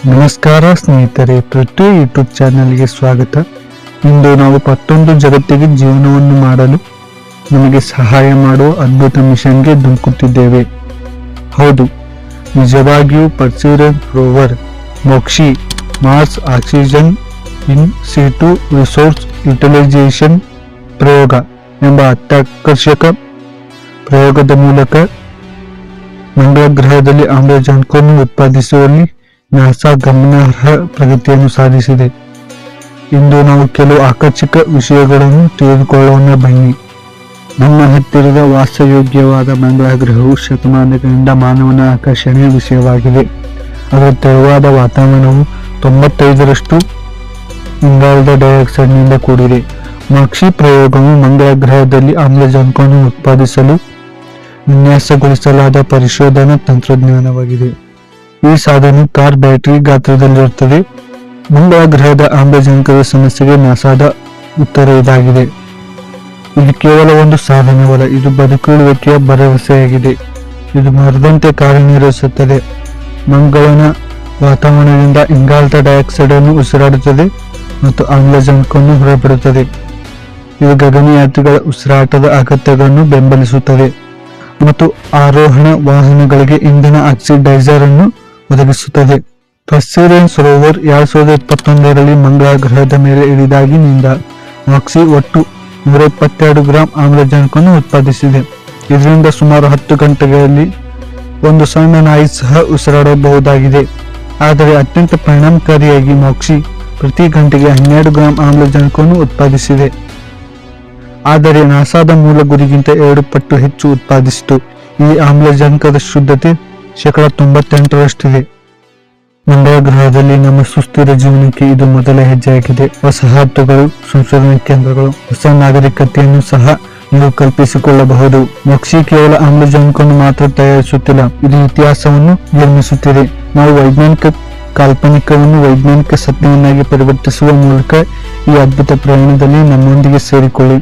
ನಮಸ್ಕಾರ ಸ್ನೇಹಿತರೆ, ಪೃಥ್ವಿ ಯೂಟ್ಯೂಬ್ ಚಾನೆಲ್ಗೆ ಸ್ವಾಗತ. ಇಂದು ನಾವು ಮತ್ತೊಂದು ಜಗತ್ತಿಗೆ ಜೀವನವನ್ನು ಮಾಡಲು ನಮಗೆ ಸಹಾಯ ಮಾಡುವ ಅದ್ಭುತ ಮಿಷನ್ಗೆ ಧುಮುಕುತ್ತಿದ್ದೇವೆ. ಹೌದು, ನಿಜವಾಗಿಯೂ Perseverance rover MOXIE Mars oxygen in situ resource utilization ಪ್ರಯೋಗ ಎಂಬ ಅತ್ಯಾಕರ್ಷಕ ಪ್ರಯೋಗದ ಮೂಲಕ ಮಂಗಳ ಗ್ರಹದಲ್ಲಿ ಆಮ್ಲಜನಕವನ್ನು ಉತ್ಪಾದಿಸುವಲ್ಲಿ ನಾಸಾ ಗಮನಾರ್ಹ ಪ್ರಗತಿಯನ್ನು ಸಾಧಿಸಿದೆ. ಇಂದು ನಾವು ಕೆಲವು ಆಕರ್ಷಕ ವಿಷಯಗಳನ್ನು ತಿಳಿದುಕೊಳ್ಳೋಣ ಬನ್ನಿ. ನಮ್ಮ ಹತ್ತಿರದ ವಾಸಯೋಗ್ಯವಾದ ಮಂಗಳ ಗ್ರಹವು ಶತಮಾನಗಳಿಂದ ಮಾನವನ ಆಕರ್ಷಣೆಯ ವಿಷಯವಾಗಿದೆ. ಅದರ ತೆಳುವಾದ ವಾತಾವರಣವು 95ರಷ್ಟು ಇಂಗಾಲದ ಡೈಆಕ್ಸೈಡ್ನಿಂದ ಕೂಡಿದೆ. ಮೋಕ್ಷಿ ಪ್ರಯೋಗವು ಮಂಗಳ ಗ್ರಹದಲ್ಲಿ ಆಮ್ಲಜನಕವನ್ನು ಉತ್ಪಾದಿಸಲು ವಿನ್ಯಾಸಗೊಳಿಸಲಾದ ಪರಿಶೋಧನಾ ತಂತ್ರಜ್ಞಾನವಾಗಿದೆ. ಈ ಸಾಧನ ಕಾರ್ ಬ್ಯಾಟರಿ ಗಾತ್ರದಲ್ಲಿರುತ್ತದೆ. ಮಂಗಳ ಗ್ರಹದ ಆಮ್ಲಜನಕದ ಸಮಸ್ಯೆಗೆ ನಾಸಾದ ಉತ್ತರ ಇದಾಗಿದೆ. ಇದು ಕೇವಲ ಒಂದು ಸಾಧನವಲ್ಲ, ಇದು ಬದುಕುಳಿಯುವಿಕೆಯ ಭರವಸೆಯಾಗಿದೆ. ಇದು ಮರದಂತೆ ಕಾರ್ಯನಿರ್ವಹಿಸುತ್ತದೆ. ಮಂಗಳನ ವಾತಾವರಣದಿಂದ ಇಂಗಾಲದ ಡೈಆಕ್ಸೈಡ್ ಅನ್ನು ಉಸಿರಾಡುತ್ತದೆ ಮತ್ತು ಆಮ್ಲಜನಕವನ್ನು ಹೊರಬಿಡುತ್ತದೆ. ಇದು ಗಗನಯಾತ್ರಿಗಳ ಉಸಿರಾಟದ ಅಗತ್ಯಗಳನ್ನು ಬೆಂಬಲಿಸುತ್ತದೆ ಮತ್ತು ಆರೋಹಣ ವಾಹನಗಳಿಗೆ ಇಂಧನ ಆಕ್ಸಿಡೈಸರ್ ಅನ್ನು ಒದಗಿಸುತ್ತದೆ. ಪರ್ಸೀವರೆನ್ಸ್ ರೋವರ್ 2021ರಲ್ಲಿ ಮಂಗಳ ಗ್ರಹದ ಮೇಲೆ ಇಳಿದಾಗಿನಿಂದ ಮೋಕ್ಷಿ ಒಟ್ಟು 122 ಗ್ರಾಂ ಆಮ್ಲಜನಕವನ್ನು ಉತ್ಪಾದಿಸಿದೆ. ಇದರಿಂದ ಸುಮಾರು 10 ಗಂಟೆಗಳಲ್ಲಿ ಒಂದು ಸಣ್ಣ ನಾಯಿ ಸಹ ಉಸಿರಾಡಬಹುದಾಗಿದೆ. ಆದರೆ ಅತ್ಯಂತ ಪರಿಣಾಮಕಾರಿಯಾಗಿ ಮೋಕ್ಷಿ ಪ್ರತಿ ಗಂಟೆಗೆ 12 ಗ್ರಾಂ ಆಮ್ಲಜನಕವನ್ನು ಉತ್ಪಾದಿಸಿದೆ. ಆದರೆ ನಾಸಾದ ಮೂಲ ಗುರಿಗಿಂತ 2 ಪಟ್ಟು ಹೆಚ್ಚು ಉತ್ಪಾದಿಸಿತು. ಈ ಆಮ್ಲಜನಕದ ಶುದ್ಧತೆ 98%ರಷ್ಟಿದೆ. ಮಂಗಳ ಗ್ರಹದಲ್ಲಿ ನಮ್ಮ ಸುಸ್ಥಿರ ಜೀವನಕ್ಕೆ ಇದು ಮೊದಲ ಹೆಜ್ಜೆಯಾಗಿದೆ. ವಸಾಹತುಗಳು, ಸಂಶೋಧನಾ ಕೇಂದ್ರಗಳು, ಹೊಸ ನಾಗರಿಕತೆಯನ್ನು ಸಹ ನೀವು ಕಲ್ಪಿಸಿಕೊಳ್ಳಬಹುದು. ಮೋಕ್ಷಿ ಕೇವಲ ಆಮ್ಲಜನಕವನ್ನು ಮಾತ್ರ ತಯಾರಿಸುತ್ತಿಲ್ಲ, ಇದು ಇತಿಹಾಸವನ್ನು ನಿರ್ಮಿಸುತ್ತಿದೆ. ನಾವು ವೈಜ್ಞಾನಿಕ ಕಾಲ್ಪನಿಕವನ್ನು ವೈಜ್ಞಾನಿಕ ಸತ್ಯವನ್ನಾಗಿ ಪರಿವರ್ತಿಸುವ ಮೂಲಕ ಈ ಅದ್ಭುತ ಪ್ರಯಾಣದಲ್ಲಿ ನಮ್ಮೊಂದಿಗೆ ಸೇರಿಕೊಳ್ಳಿ.